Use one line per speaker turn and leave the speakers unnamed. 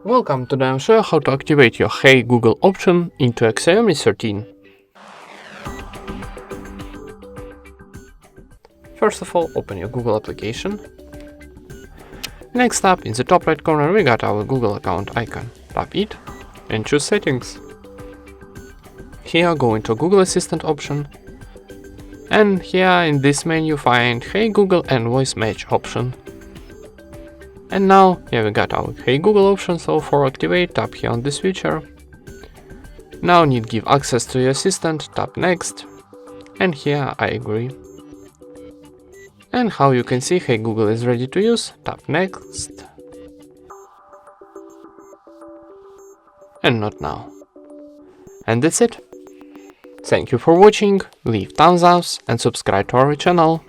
Welcome, today I'll show you how to activate your Hey Google option into a Xiaomi 13. First of all, open your Google application. Next up, in the top right corner we got our Google account icon. Tap it and choose Settings. Here go into Google Assistant option. And here in this menu find Hey Google and Voice Match option. And now, here we got our Hey Google option, so for activate, tap here on this feature. Now need give access to your assistant, tap next. And here I agree. And how you can see Hey Google is ready to use, tap next. And not now. And that's it. Thank you for watching, leave thumbs up and subscribe to our channel.